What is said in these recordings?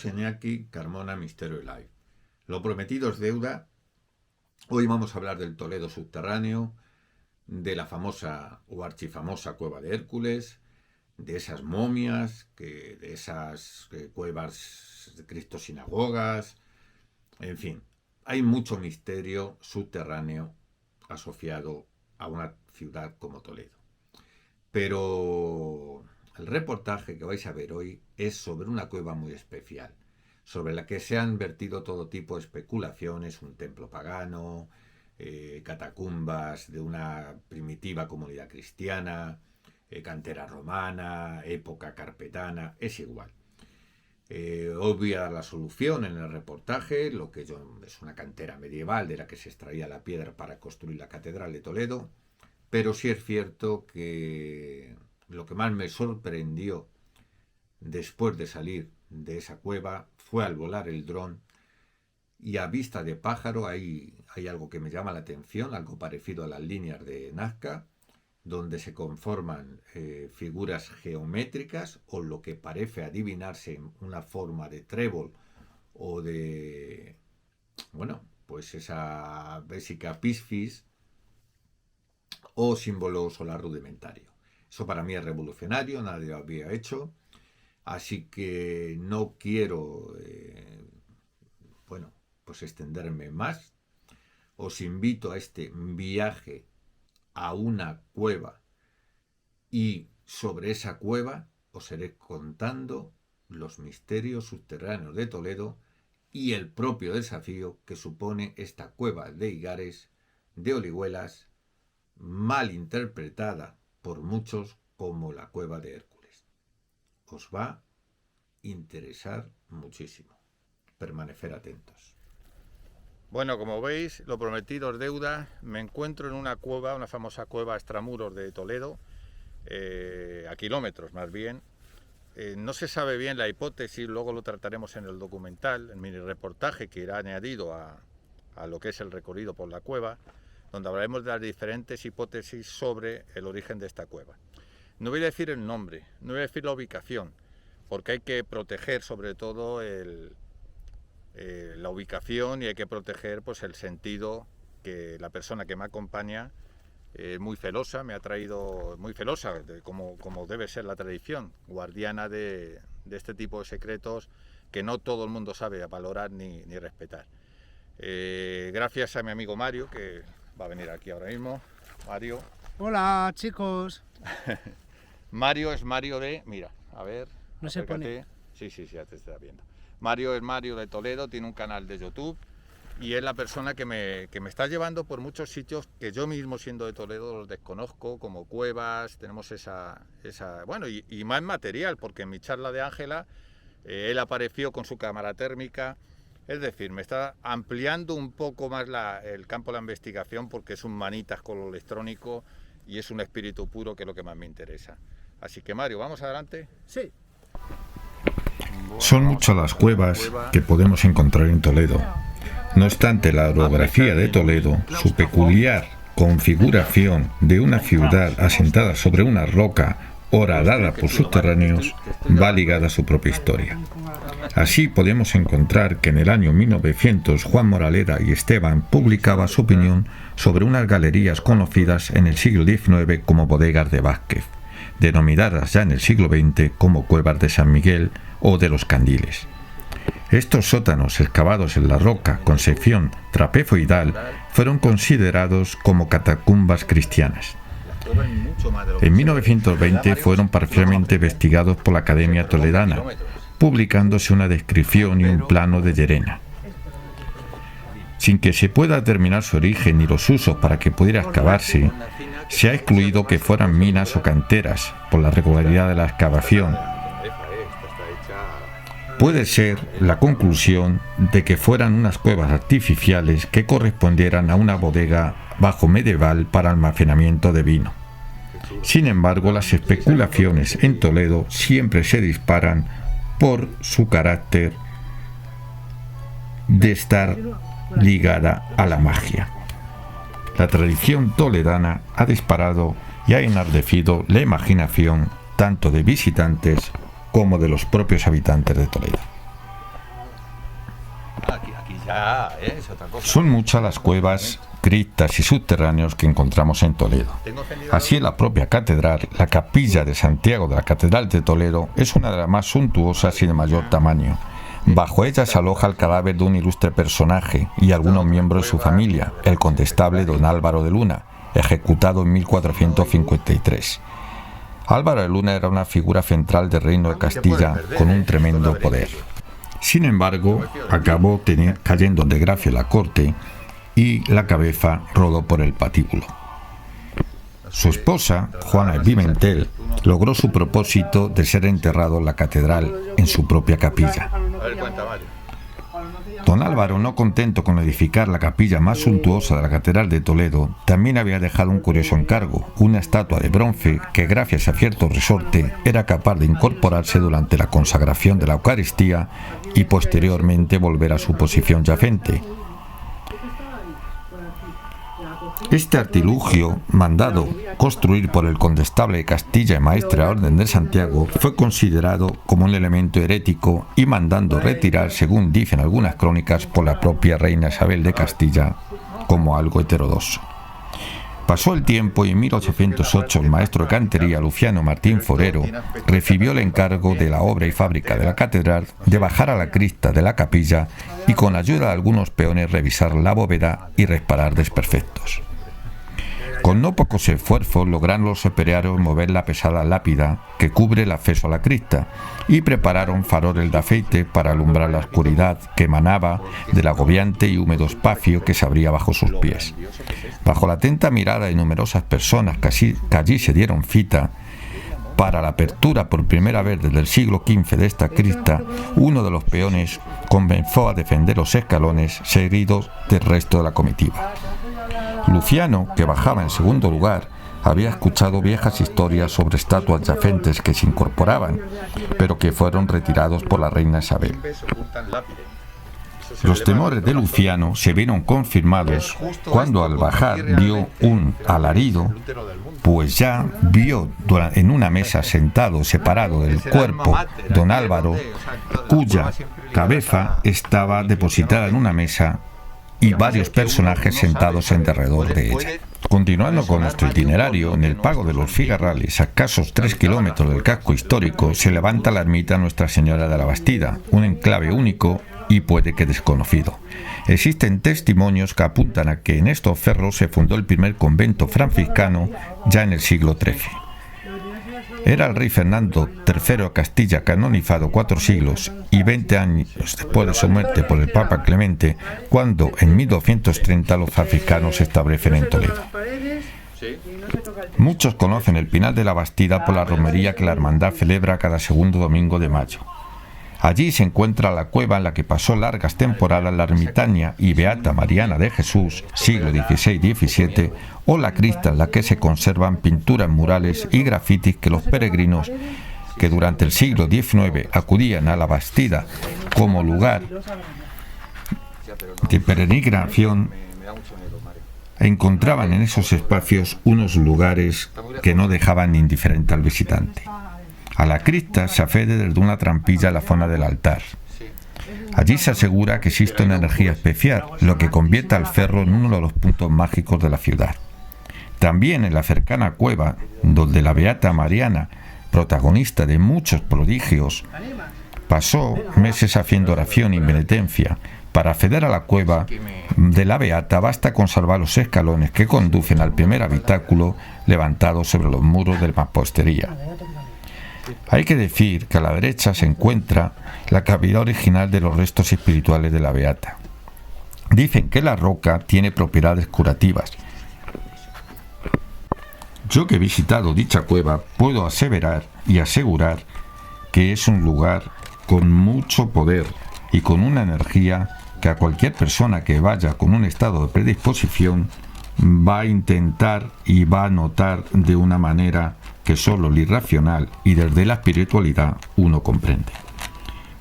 Saludos, Iñaki Carmona, Misterio Live. Lo prometido es deuda. Hoy vamos a hablar del Toledo subterráneo, de la famosa o archifamosa cueva de Hércules, de esas momias, de esas cuevas de Cristo sinagogas, en fin, hay mucho misterio subterráneo asociado a una ciudad como Toledo. Pero el reportaje que vais a ver hoy es sobre una cueva muy especial, sobre la que se han vertido todo tipo de especulaciones, un templo pagano, catacumbas de una primitiva comunidad cristiana, cantera romana, época carpetana, es igual. Os voy a dar la solución en el reportaje, es una cantera medieval de la que se extraía la piedra para construir la Catedral de Toledo, pero sí es cierto que lo que más me sorprendió después de salir de esa cueva fue al volar el dron y a vista de pájaro hay algo que me llama la atención, algo parecido a las líneas de Nazca, donde se conforman figuras geométricas o lo que parece adivinarse en una forma de trébol o de, pues esa Vesica Piscis o símbolo solar rudimentario. Eso para mí es revolucionario, nadie lo había hecho, así que no quiero pues extenderme más. Os invito a este viaje a una cueva y sobre esa cueva os iré contando los misterios subterráneos de Toledo y el propio desafío que supone esta cueva de Igares de Orihuelas, mal interpretada por muchos como la cueva de Hércules. Os va a interesar muchísimo. Permanecer atentos. Bueno, como veis, lo prometido es deuda. Me encuentro en una cueva, una famosa cueva extramuros de Toledo, a kilómetros más bien. No se sabe bien la hipótesis, luego lo trataremos en el documental, en mi reportaje que irá añadido a lo que es el recorrido por la cueva, donde hablaremos de las diferentes hipótesis sobre el origen de esta cueva. No voy a decir el nombre, no voy a decir la ubicación, porque hay que proteger sobre todo la ubicación y hay que proteger pues el sentido que la persona que me acompaña muy celosa, me ha traído muy celosa, como debe ser la tradición, guardiana de este tipo de secretos que no todo el mundo sabe valorar ni respetar. Gracias a mi amigo Mario, que va a venir aquí ahora mismo. Mario. Hola, chicos. Mario es Mario de... Mira, a ver... No se pone. Sí, ya te está viendo. Mario es Mario de Toledo, tiene un canal de YouTube y es la persona que me está llevando por muchos sitios que yo mismo, siendo de Toledo, los desconozco, como cuevas. Tenemos esa bueno, y más material, porque en mi charla de Ángela él apareció con su cámara térmica. Es decir, me está ampliando un poco más el campo de la investigación, porque es un manitas con lo electrónico y es un espíritu puro, que es lo que más me interesa. Así que Mario, ¿vamos adelante? Sí. Son muchas las cuevas que podemos encontrar en Toledo. No obstante, la orografía de Toledo, su peculiar configuración de una ciudad asentada sobre una roca horadada por subterráneos, va ligada a su propia historia. Así podemos encontrar que en el año 1900 Juan Moraleda y Esteban publicaba su opinión sobre unas galerías conocidas en el siglo XIX como bodegas de Vázquez, denominadas ya en el siglo XX como cuevas de San Miguel o de los Candiles. Estos sótanos excavados en la roca con sección trapezoidal fueron considerados como catacumbas cristianas. En 1920 fueron parcialmente investigados por la Academia Toledana, publicándose una descripción y un plano de Llerena. Sin que se pueda determinar su origen ni los usos para que pudiera excavarse, se ha excluido que fueran minas o canteras por la regularidad de la excavación. Puede ser la conclusión de que fueran unas cuevas artificiales que correspondieran a una bodega bajo medieval para almacenamiento de vino. Sin embargo, las especulaciones en Toledo siempre se disparan por su carácter de estar ligada a la magia. La tradición toledana ha disparado y ha enardecido la imaginación tanto de visitantes como de los propios habitantes de Toledo. Es otra cosa. Son muchas las cuevas, criptas y subterráneos que encontramos en Toledo. Así, en la propia catedral, la capilla de Santiago de la Catedral de Toledo es una de las más suntuosas y de mayor tamaño. Bajo ella se aloja el cadáver de un ilustre personaje y algunos miembros de su familia, el condestable don Álvaro de Luna, ejecutado en 1453. Álvaro de Luna era una figura central del reino de Castilla con un tremendo poder. Sin embargo, acabó cayendo en desgracia en la corte y la cabeza rodó por el patíbulo. Su esposa, Juana de Pimentel, logró su propósito de ser enterrado en la catedral, en su propia capilla. Don Álvaro, no contento con edificar la capilla más suntuosa de la Catedral de Toledo, también había dejado un curioso encargo, una estatua de bronce que, gracias a cierto resorte, era capaz de incorporarse durante la consagración de la Eucaristía y posteriormente volver a su posición yacente. Este artilugio, mandado construir por el condestable de Castilla y maestre de la Orden de Santiago, fue considerado como un elemento herético y mandando retirar, según dicen algunas crónicas, por la propia reina Isabel de Castilla, como algo heterodoxo. Pasó el tiempo y en 1808 el maestro de cantería Luciano Martín Forero recibió el encargo de la obra y fábrica de la catedral de bajar a la cripta de la capilla y con ayuda de algunos peones revisar la bóveda y reparar desperfectos. Con no pocos esfuerzos lograron los operarios mover la pesada lápida que cubre el acceso a la cripta y prepararon faroles de aceite para alumbrar la oscuridad que emanaba del agobiante y húmedo espacio que se abría bajo sus pies. Bajo la atenta mirada de numerosas personas que allí se dieron cita, para la apertura por primera vez desde el siglo XV de esta cripta, uno de los peones comenzó a defender los escalones seguidos del resto de la comitiva. Luciano, que bajaba en segundo lugar, había escuchado viejas historias sobre estatuas yacentes que se incorporaban, pero que fueron retirados por la reina Isabel. Los temores de Luciano se vieron confirmados cuando al bajar dio un alarido, pues ya vio en una mesa sentado separado del cuerpo don Álvaro, cuya cabeza estaba depositada en una mesa y varios personajes sentados en derredor de ella. Continuando con nuestro itinerario, en el Pago de los Figarrales, a escasos 3 kilómetros del casco histórico, se levanta la ermita Nuestra Señora de la Bastida, un enclave único y puede que desconocido. Existen testimonios que apuntan a que en estos cerros se fundó el primer convento franciscano ya en el siglo XIII. Era el rey Fernando III de Castilla, canonizado 4 siglos y 20 años después de su muerte por el Papa Clemente, cuando en 1230 los franciscanos se establecen en Toledo. Muchos conocen el Pinar de la Bastida por la romería que la hermandad celebra cada segundo domingo de mayo. Allí se encuentra la cueva en la que pasó largas temporadas la ermitaña y beata Mariana de Jesús, siglo XVI-XVII, o la cripta en la que se conservan pinturas murales y grafitis que los peregrinos que durante el siglo XIX acudían a la Bastida como lugar de peregrinación, encontraban en esos espacios unos lugares que no dejaban indiferente al visitante. A la cripta se accede desde una trampilla a la zona del altar. Allí se asegura que existe una energía especial, lo que convierte al cerro en uno de los puntos mágicos de la ciudad. También en la cercana cueva, donde la beata Mariana, protagonista de muchos prodigios, pasó meses haciendo oración y penitencia. Para acceder a la cueva de la beata basta con salvar los escalones que conducen al primer habitáculo levantado sobre los muros de la mampostería. Hay que decir que a la derecha se encuentra la cavidad original de los restos espirituales de la beata. Dicen que la roca tiene propiedades curativas. Yo que he visitado dicha cueva puedo aseverar y asegurar que es un lugar con mucho poder y con una energía que a cualquier persona que vaya con un estado de predisposición va a intentar y va a notar de una manera que solo el irracional y desde la espiritualidad uno comprende.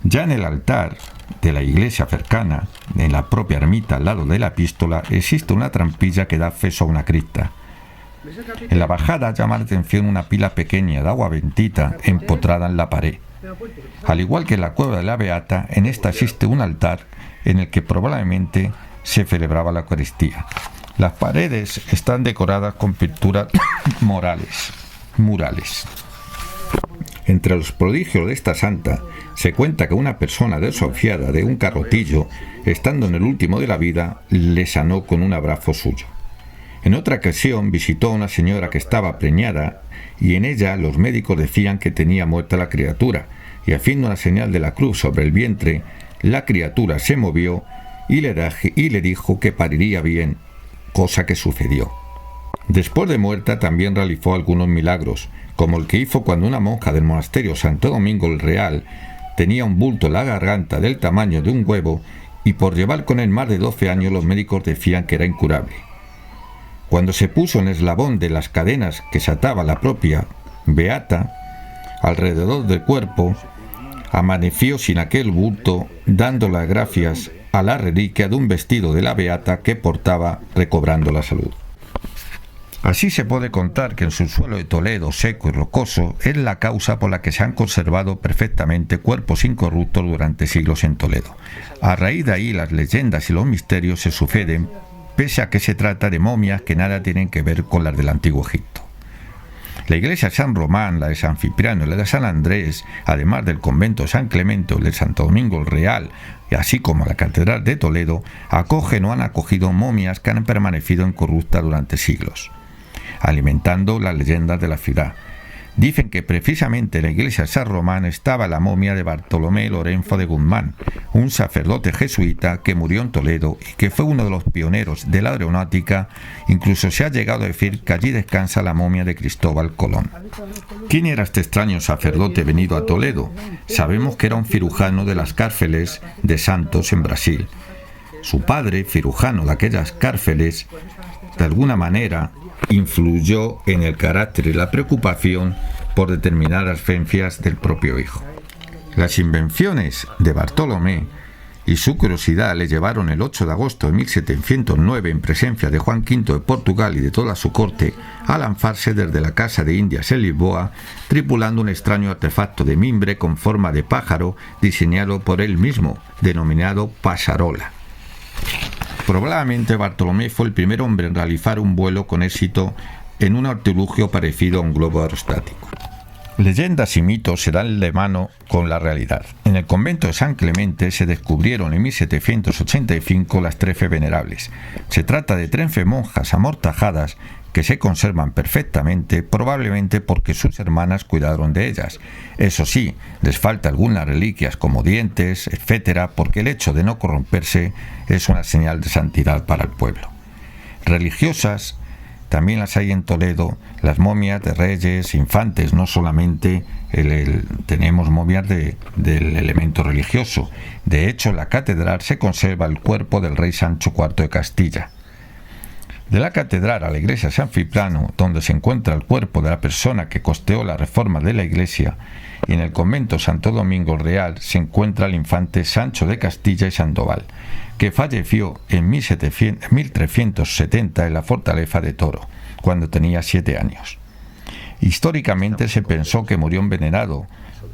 Ya en el altar de la iglesia cercana, en la propia ermita al lado de la epístola, existe una trampilla que da acceso a una cripta. En la bajada llama la atención una pila pequeña de agua bendita empotrada en la pared. Al igual que en la cueva de la Beata, en esta existe un altar en el que probablemente se celebraba la Eucaristía. Las paredes están decoradas con pinturas murales. Entre los prodigios de esta santa, se cuenta que una persona desahuciada de un carrotillo, estando en el último de la vida, le sanó con un abrazo suyo. En otra ocasión visitó a una señora que estaba preñada y en ella los médicos decían que tenía muerta la criatura, y haciendo una señal de la cruz sobre el vientre, la criatura se movió y le dijo que pariría bien, cosa que sucedió. Después de muerta también realizó algunos milagros, como el que hizo cuando una monja del monasterio Santo Domingo el Real tenía un bulto en la garganta del tamaño de un huevo y por llevar con él más de 12 años los médicos decían que era incurable. Cuando se puso en eslabón de las cadenas que se ataba la propia Beata alrededor del cuerpo, amaneció sin aquel bulto, dando las gracias a la reliquia de un vestido de la Beata que portaba, recobrando la salud. Así se puede contar que en su suelo de Toledo, seco y rocoso, es la causa por la que se han conservado perfectamente cuerpos incorruptos durante siglos en Toledo. A raíz de ahí las leyendas y los misterios se suceden, pese a que se trata de momias que nada tienen que ver con las del Antiguo Egipto. La iglesia de San Román, la de San Cipriano y la de San Andrés, además del convento de San Clemente o el de Santo Domingo el Real, y así como la catedral de Toledo, acogen o han acogido momias que han permanecido incorruptas durante siglos, alimentando las leyendas de la ciudad. Dicen que precisamente en la iglesia de San Román estaba la momia de Bartolomé Lorenzo de Guzmán, un sacerdote jesuita que murió en Toledo y que fue uno de los pioneros de la aeronáutica. Incluso se ha llegado a decir que allí descansa la momia de Cristóbal Colón. ¿Quién era este extraño sacerdote venido a Toledo? Sabemos que era un cirujano de las cárceles de Santos en Brasil. Su padre, cirujano de aquellas cárceles, de alguna manera influyó en el carácter y la preocupación por determinadas ciencias del propio hijo. Las invenciones de Bartolomé y su curiosidad le llevaron el 8 de agosto de 1709, en presencia de Juan V de Portugal y de toda su corte, a lanzarse desde la Casa de Indias en Lisboa, tripulando un extraño artefacto de mimbre con forma de pájaro diseñado por él mismo, denominado pasarola. Probablemente Bartolomé fue el primer hombre en realizar un vuelo con éxito en un artilugio parecido a un globo aerostático. Leyendas y mitos se dan de mano con la realidad. En el convento de San Clemente se descubrieron en 1785 las 13 venerables. Se trata de 13 monjas amortajadas que se conservan perfectamente, probablemente porque sus hermanas cuidaron de ellas. Eso sí, les falta algunas reliquias como dientes, etcétera, porque el hecho de no corromperse es una señal de santidad para el pueblo. Religiosas también las hay en Toledo, las momias de reyes, infantes, no solamente tenemos momias del elemento religioso. De hecho, en la catedral se conserva el cuerpo del rey Sancho IV de Castilla. De la catedral a la iglesia de San Cipriano, donde se encuentra el cuerpo de la persona que costeó la reforma de la iglesia, y en el convento Santo Domingo el Real se encuentra el infante Sancho de Castilla y Sandoval, que falleció en 1370 en la fortaleza de Toro, cuando tenía 7 años. Históricamente se pensó que murió envenenado,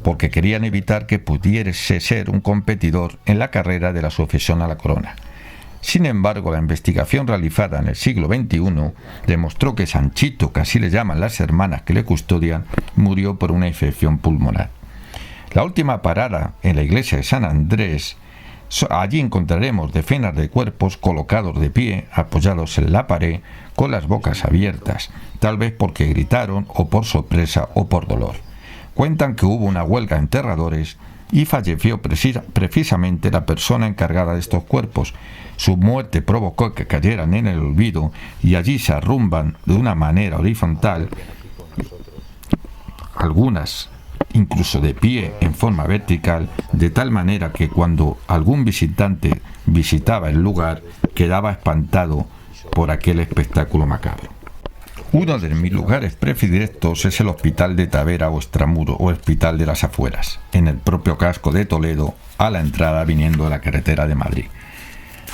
porque querían evitar que pudiese ser un competidor en la carrera de la sucesión a la corona. Sin embargo, la investigación realizada en el siglo XXI demostró que Sanchito, que así le llaman las hermanas que le custodian, murió por una infección pulmonar. La última parada en la iglesia de San Andrés, allí encontraremos decenas de cuerpos colocados de pie, apoyados en la pared, con las bocas abiertas, tal vez porque gritaron o por sorpresa o por dolor. Cuentan que hubo una huelga de enterradores y falleció precisamente la persona encargada de estos cuerpos. Su muerte provocó que cayeran en el olvido y allí se arrumban de una manera horizontal, algunas incluso de pie en forma vertical, de tal manera que cuando algún visitante visitaba el lugar quedaba espantado por aquel espectáculo macabro. Uno de mis lugares predilectos es el Hospital de Tavera o Extramuro o Hospital de las Afueras, en el propio casco de Toledo, a la entrada viniendo de la carretera de Madrid.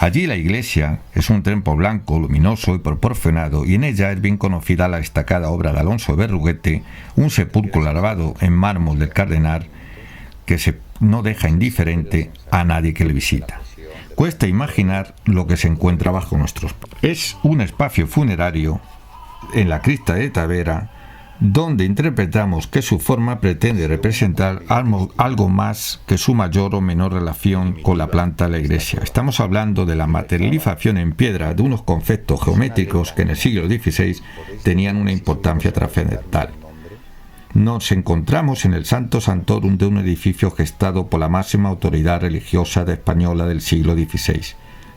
Allí la iglesia es un templo blanco, luminoso y proporcionado, y en ella es bien conocida la destacada obra de Alonso de Berruguete, un sepulcro lavado en mármol del Cardenal que no deja indiferente a nadie que le visita. Cuesta imaginar lo que se encuentra bajo nuestros pies. Es un espacio funerario en la cripta de Tavera, donde interpretamos que su forma pretende representar algo más que su mayor o menor relación con la planta de la iglesia. Estamos hablando de la materialización en piedra de unos conceptos geométricos que en el siglo XVI tenían una importancia trascendental. Nos encontramos en el Santo Santorum de un edificio gestado por la máxima autoridad religiosa española del siglo XVI.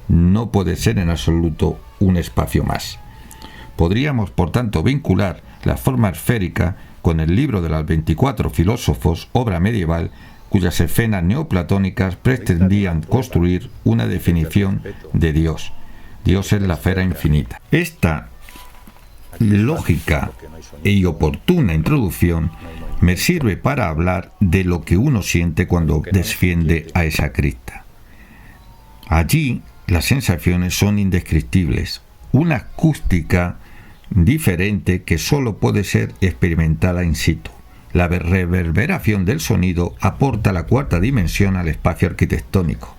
No puede ser en absoluto un espacio más. Podríamos, por tanto, vincular la forma esférica con el libro de los 24 filósofos, obra medieval, cuyas escenas neoplatónicas pretendían construir una definición de Dios. Dios es la esfera infinita. Esta lógica y oportuna introducción me sirve para hablar de lo que uno siente cuando desciende a esa cripta. Allí las sensaciones son indescriptibles, una acústica diferente que solo puede ser experimentada in situ. La reverberación del sonido aporta la cuarta dimensión al espacio arquitectónico.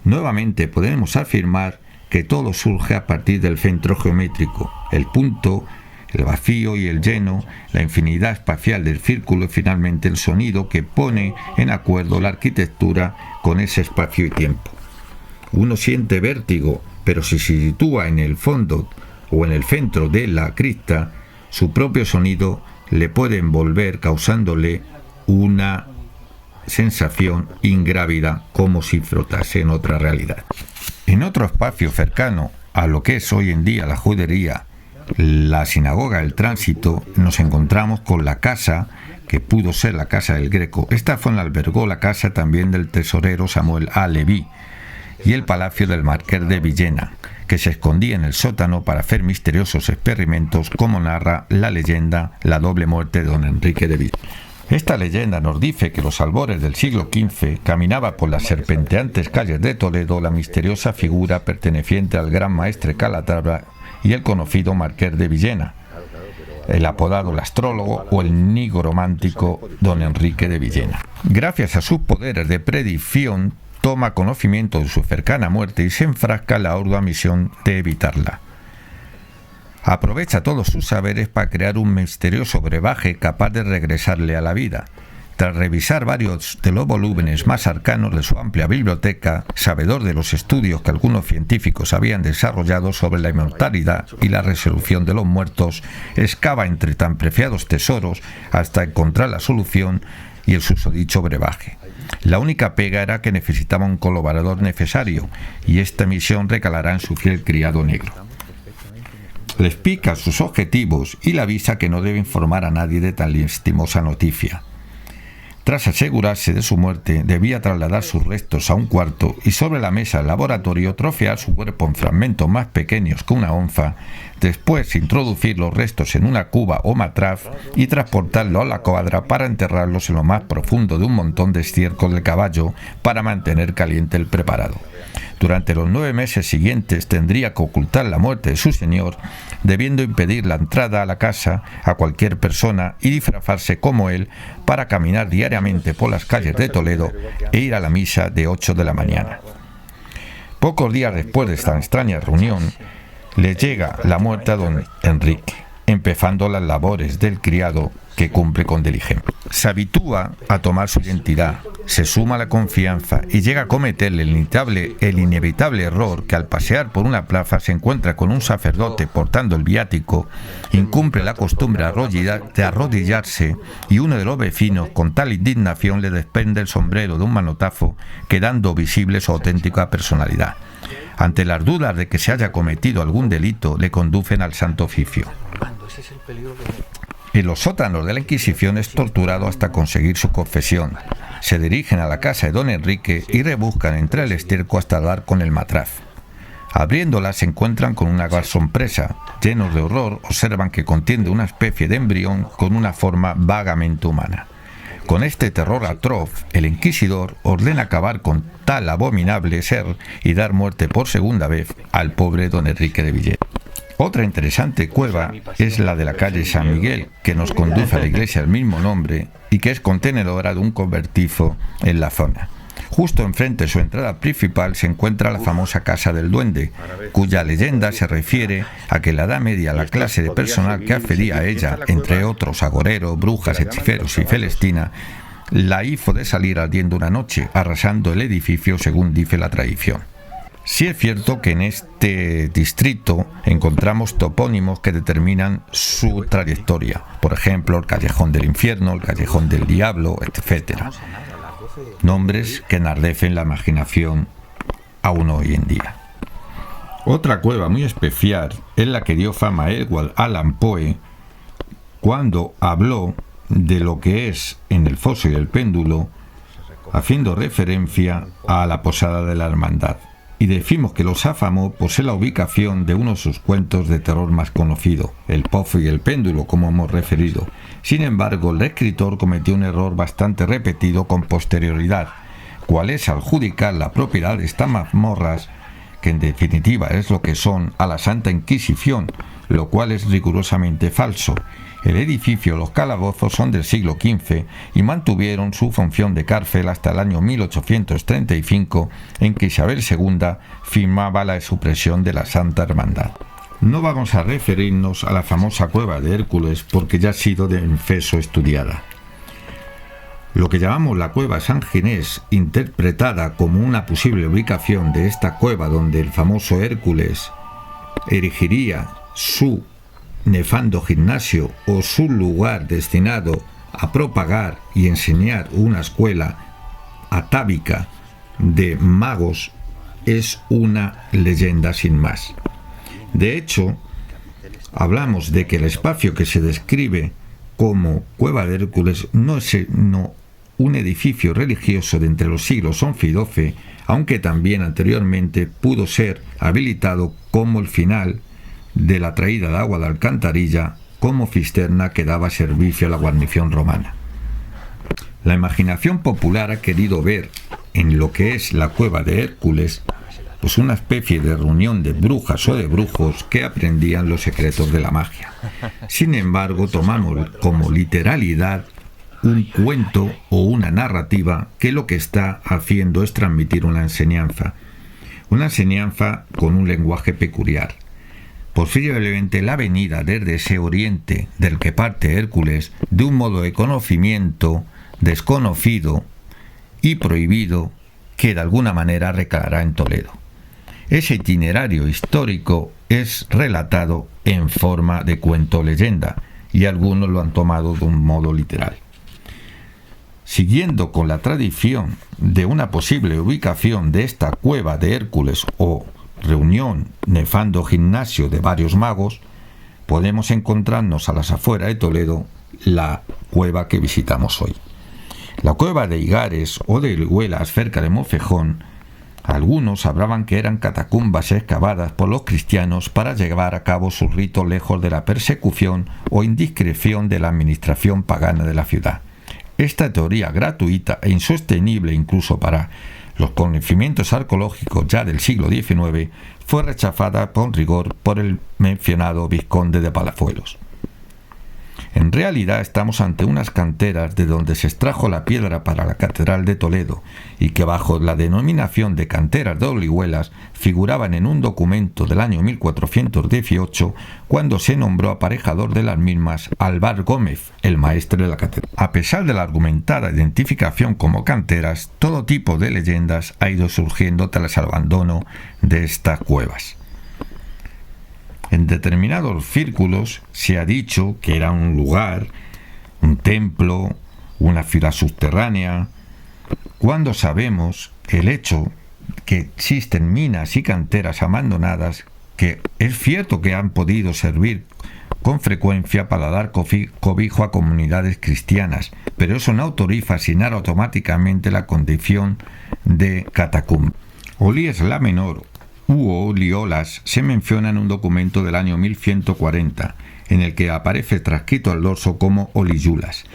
Nuevamente podemos afirmar que todo surge a partir del centro geométrico, el punto, el vacío y el lleno, la infinidad espacial del círculo y finalmente el sonido que pone en acuerdo la arquitectura con ese espacio y tiempo. Uno siente vértigo, pero si se sitúa en el fondo o en el centro de la cripta, su propio sonido le puede envolver causándole una sensación ingrávida como si flotase en otra realidad. En otro espacio cercano a lo que es hoy en día la judería, la sinagoga del Tránsito, nos encontramos con la casa que pudo ser la casa del Greco. Esta fue la albergó la casa también del tesorero Samuel A. Leví y el palacio del Marqués de Villena, que se escondía en el sótano para hacer misteriosos experimentos, como narra la leyenda La doble muerte de don Enrique de Villena. Esta leyenda nos dice que los albores del siglo XV caminaba por las serpenteantes calles de Toledo la misteriosa figura perteneciente al gran maestre Calatrava y el conocido Marqués de Villena, el apodado el astrólogo o el nigromántico don Enrique de Villena. Gracias a sus poderes de predicción, toma conocimiento de su cercana muerte y se enfrasca en la ardua misión de evitarla. Aprovecha todos sus saberes para crear un misterioso brebaje capaz de regresarle a la vida. Tras revisar varios de los volúmenes más arcanos de su amplia biblioteca, sabedor de los estudios que algunos científicos habían desarrollado sobre la inmortalidad y la resurrección de los muertos, excava entre tan preciados tesoros hasta encontrar la solución y el susodicho brebaje. La única pega era que necesitaba un colaborador necesario, y esta misión recalará en su fiel criado negro. Le explica sus objetivos y le avisa que no debe informar a nadie de tan lastimosa noticia. Tras asegurarse de su muerte, debía trasladar sus restos a un cuarto y sobre la mesa del laboratorio trocear su cuerpo en fragmentos más pequeños que una onza, después introducir los restos en una cuba o matraz y transportarlo a la cuadra para enterrarlos en lo más profundo de un montón de estiércol de caballo para mantener caliente el preparado. Durante los 9 meses siguientes tendría que ocultar la muerte de su señor, debiendo impedir la entrada a la casa a cualquier persona y disfrazarse como él para caminar diariamente por las calles de Toledo e ir a la misa de 8 de la mañana. Pocos días después de esta extraña reunión, le llega la muerte a don Enrique, empezando las labores del criado que cumple con diligencia. Se habitúa a tomar su identidad, se suma la confianza y llega a cometer el inevitable error que al pasear por una plaza se encuentra con un sacerdote portando el viático, incumple la costumbre de arrodillarse y uno de los vecinos con tal indignación le desprende el sombrero de un manotazo, quedando visible su auténtica personalidad. Ante las dudas de que se haya cometido algún delito, le conducen al Santo Oficio. En los sótanos de la Inquisición es torturado hasta conseguir su confesión. Se dirigen a la casa de don Enrique y rebuscan entre el estiércol hasta dar con el matraz. Abriéndola se encuentran con una gran sorpresa. Llenos de horror, observan que contiene una especie de embrión con una forma vagamente humana. Con este terror atroz, el inquisidor ordena acabar con tal abominable ser y dar muerte por segunda vez al pobre don Enrique de Villet. Otra interesante cueva es la de la calle San Miguel, que nos conduce a la iglesia del mismo nombre y que es contenedora de un convertizo en la zona. Justo enfrente de su entrada principal se encuentra la famosa Casa del Duende, cuya leyenda se refiere a que en la Edad Media la clase de personal que accedía a ella, entre otros agoreros, brujas, hechiceros y celestina, la hizo de salir ardiendo una noche, arrasando el edificio según dice la tradición. Sí es cierto que en este distrito encontramos topónimos que determinan su trayectoria, por ejemplo el Callejón del Infierno, el Callejón del Diablo, etc. Nombres que enardecen la imaginación aún hoy en día. Otra cueva muy especial es la que dio fama a Edward Allan Poe cuando habló de lo que es en el foso y el péndulo, haciendo referencia a la posada de la hermandad. Y decimos que los Sáfamo posee la ubicación de uno de sus cuentos de terror más conocido, El Pozo y el Péndulo, como hemos referido. Sin embargo, el escritor cometió un error bastante repetido con posterioridad, cual es adjudicar la propiedad de estas mazmorras, que en definitiva es lo que son, a la Santa Inquisición, lo cual es rigurosamente falso. El edificio y los calabozos son del siglo XV y mantuvieron su función de cárcel hasta el año 1835, en que Isabel II firmaba la supresión de la Santa Hermandad. No vamos a referirnos a la famosa cueva de Hércules porque ya ha sido de exceso estudiada. Lo que llamamos la cueva San Ginés, interpretada como una posible ubicación de esta cueva donde el famoso Hércules erigiría su nefando gimnasio o su lugar destinado a propagar y enseñar una escuela atávica de magos, es una leyenda sin más. De hecho, hablamos de que el espacio que se describe como Cueva de Hércules no es un edificio religioso de entre los siglos XI y XII, aunque también anteriormente pudo ser habilitado como el final de la traída de agua de alcantarilla como cisterna que daba servicio a la guarnición romana. La imaginación popular ha querido ver en lo que es la cueva de Hércules pues una especie de reunión de brujas o de brujos que aprendían los secretos de la magia. Sin embargo, tomamos como literalidad un cuento o una narrativa que lo que está haciendo es transmitir una enseñanza con un lenguaje peculiar. Posiblemente la venida desde ese oriente del que parte Hércules de un modo de conocimiento desconocido y prohibido que de alguna manera recalará en Toledo. Ese itinerario histórico es relatado en forma de cuento-leyenda y algunos lo han tomado de un modo literal. Siguiendo con la tradición de una posible ubicación de esta cueva de Hércules o reunión nefando gimnasio de varios magos, podemos encontrarnos a las afueras de Toledo la cueva que visitamos hoy. La cueva de Higares o de Orihuelas, cerca de Mofejón, algunos hablaban que eran catacumbas excavadas por los cristianos para llevar a cabo sus ritos lejos de la persecución o indiscreción de la administración pagana de la ciudad. Esta teoría gratuita e insostenible incluso para los conocimientos arqueológicos ya del siglo XIX fue rechazada con rigor por el mencionado vizconde de Palazuelos. En realidad estamos ante unas canteras de donde se extrajo la piedra para la Catedral de Toledo y que bajo la denominación de canteras de Orihuelas figuraban en un documento del año 1418 cuando se nombró aparejador de las mismas Álvar Gómez, el maestre de la catedral. A pesar de la argumentada identificación como canteras, todo tipo de leyendas ha ido surgiendo tras el abandono de estas cuevas. En determinados círculos se ha dicho que era un lugar, un templo, una ciudad subterránea, cuando sabemos el hecho que existen minas y canteras abandonadas que es cierto que han podido servir con frecuencia para dar cobijo a comunidades cristianas, pero eso no autoriza asignar automáticamente la condición de catacumba. Olies la Menor u Oliolas se menciona en un documento del año 1140, en el que aparece transcrito al dorso como Oliyulas.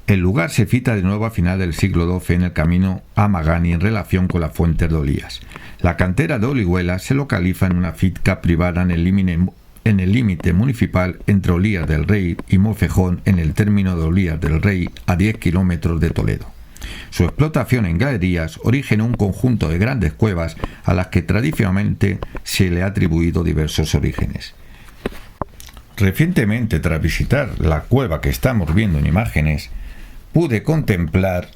El lugar se cita de nuevo a final del siglo XII en el camino a Magani en relación con las fuentes de Olías. La cantera de Orihuela se localiza en una finca privada en el límite municipal entre Olías del Rey y Monfejón, en el término de Olías del Rey, a 10 kilómetros de Toledo. Su explotación en galerías originó un conjunto de grandes cuevas a las que tradicionalmente se le ha atribuido diversos orígenes. Recientemente, tras visitar la cueva que estamos viendo en imágenes, pude contemplar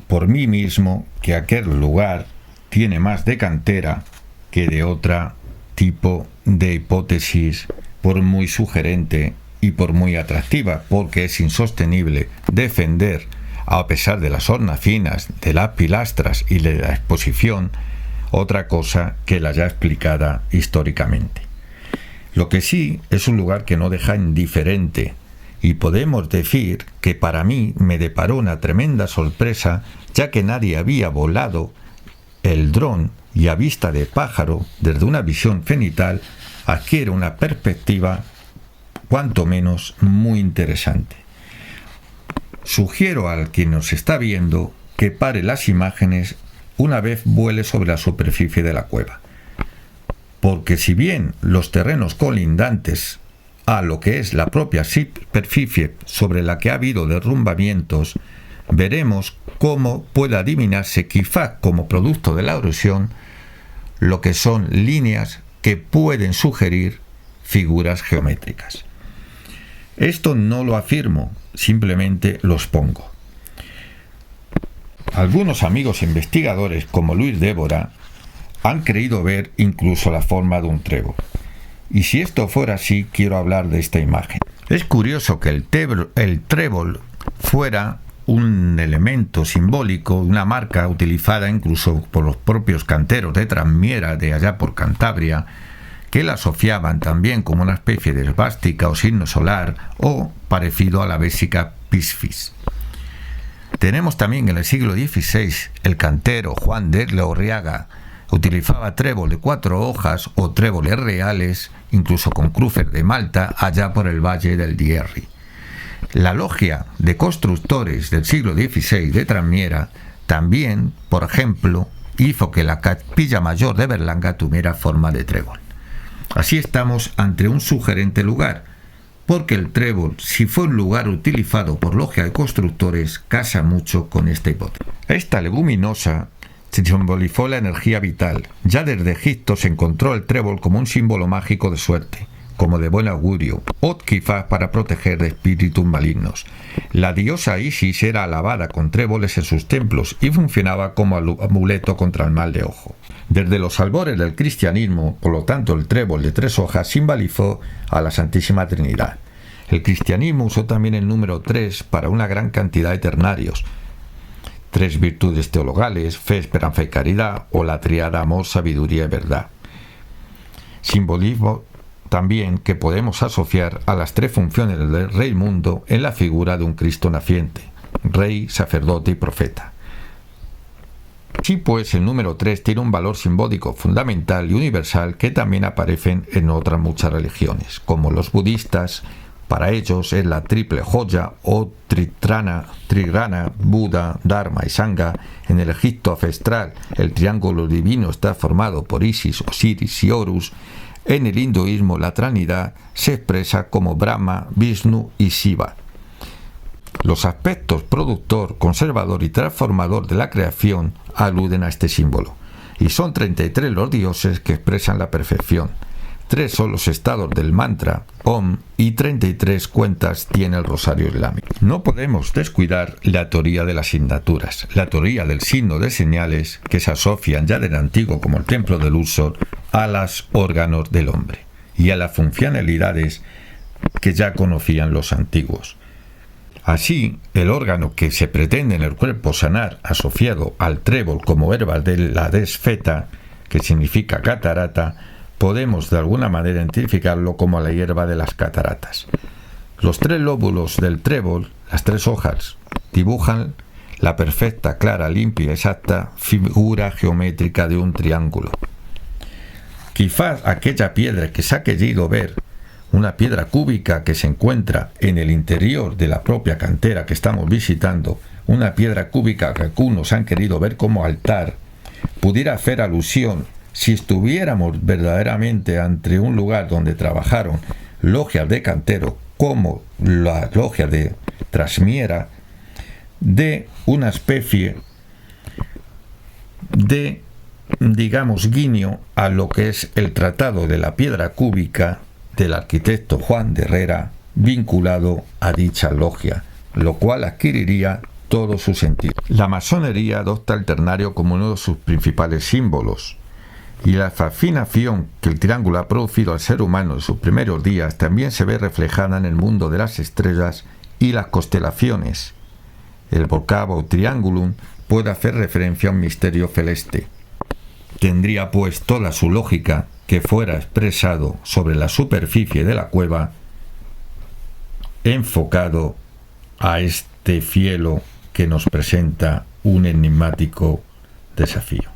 por mí mismo que aquel lugar tiene más de cantera que de otro tipo de hipótesis, por muy sugerente y por muy atractiva, porque es insostenible defender, a pesar de las hornacinas, de las pilastras y de la exposición, otra cosa que la ya explicada históricamente. Lo que sí es un lugar que no deja indiferente, y podemos decir que para mí me deparó una tremenda sorpresa, ya que nadie había volado el dron y a vista de pájaro, desde una visión cenital, adquiere una perspectiva cuanto menos muy interesante. Sugiero al quien nos está viendo que pare las imágenes una vez vuele sobre la superficie de la cueva, porque si bien los terrenos colindantes a lo que es la propia superficie sobre la que ha habido derrumbamientos, veremos cómo puede adivinarse, quizá como producto de la erosión, lo que son líneas que pueden sugerir figuras geométricas. Esto no lo afirmo, simplemente lo expongo. Algunos amigos investigadores, como Luis Débora, han creído ver incluso la forma de un trébol. Y si esto fuera así, quiero hablar de esta imagen. Es curioso que el trébol fuera un elemento simbólico, una marca utilizada incluso por los propios canteros de Trasmiera, de allá por Cantabria, que la asociaban también como una especie de esvástica o signo solar, o parecido a la vésica Piscis. Tenemos también en el siglo XVI el cantero Juan de Lorriaga, utilizaba trébol de 4 hojas o tréboles reales, incluso con cruces de Malta, allá por el Valle del Dierri. La logia de constructores del siglo XVI de Trasmiera también, por ejemplo, hizo que la capilla mayor de Berlanga tuviera forma de trébol. Así estamos ante un sugerente lugar, porque el trébol, si fue un lugar utilizado por logia de constructores, casa mucho con esta hipótesis. Esta leguminosa simbolizó la energía vital. Ya desde Egipto se encontró el trébol como un símbolo mágico de suerte, como de buen augurio, o quizás para proteger de espíritus malignos. La diosa Isis era alabada con tréboles en sus templos y funcionaba como amuleto contra el mal de ojo. Desde los albores del cristianismo, por lo tanto, el trébol de 3 hojas simbolizó a la Santísima Trinidad. El cristianismo usó también el número 3 para una gran cantidad de ternarios, 3 virtudes teologales, fe, esperanza y caridad, o la triada amor, sabiduría y verdad. Simbolismo también que podemos asociar a las 3 funciones del Rey Mundo en la figura de un Cristo naciente, Rey, sacerdote y profeta. Sí, pues el número 3 tiene un valor simbólico fundamental y universal que también aparecen en otras muchas religiones, como los budistas. Para ellos es la triple joya o trigrana, Buda, Dharma y Sangha. En el Egipto ancestral, el triángulo divino está formado por Isis, Osiris y Horus. En el hinduismo, la Trinidad se expresa como Brahma, Vishnu y Shiva. Los aspectos productor, conservador y transformador de la creación aluden a este símbolo, y son 33 los dioses que expresan la perfección. 3 son los estados del mantra Om y 33 cuentas tiene el rosario islámico. No podemos descuidar la teoría de las signaturas, la teoría del signo de señales que se asocian ya del antiguo, como el templo de Luxor, a los órganos del hombre y a las funcionalidades que ya conocían los antiguos. Así, el órgano que se pretende en el cuerpo sanar, asociado al trébol como herbas de la desfeta, que significa catarata, podemos de alguna manera identificarlo como la hierba de las cataratas. Los 3 lóbulos del trébol, las 3 hojas, dibujan la perfecta, clara, limpia y exacta figura geométrica de un triángulo. Quizás aquella piedra que se ha querido ver una piedra cúbica que se encuentra en el interior de la propia cantera que estamos visitando, una piedra cúbica que algunos han querido ver como altar, pudiera hacer alusión, si estuviéramos verdaderamente ante un lugar donde trabajaron logias de cantero, como la logia de Trasmiera, de una especie de, digamos, guiño a lo que es el tratado de la piedra cúbica del arquitecto Juan de Herrera vinculado a dicha logia, lo cual adquiriría todo su sentido. La masonería adopta el ternario como uno de sus principales símbolos, y la fascinación que el triángulo ha producido al ser humano en sus primeros días también se ve reflejada en el mundo de las estrellas y las constelaciones. El vocabo triangulum puede hacer referencia a un misterio celeste. Tendría pues toda su lógica que fuera expresado sobre la superficie de la cueva, enfocado a este cielo que nos presenta un enigmático desafío.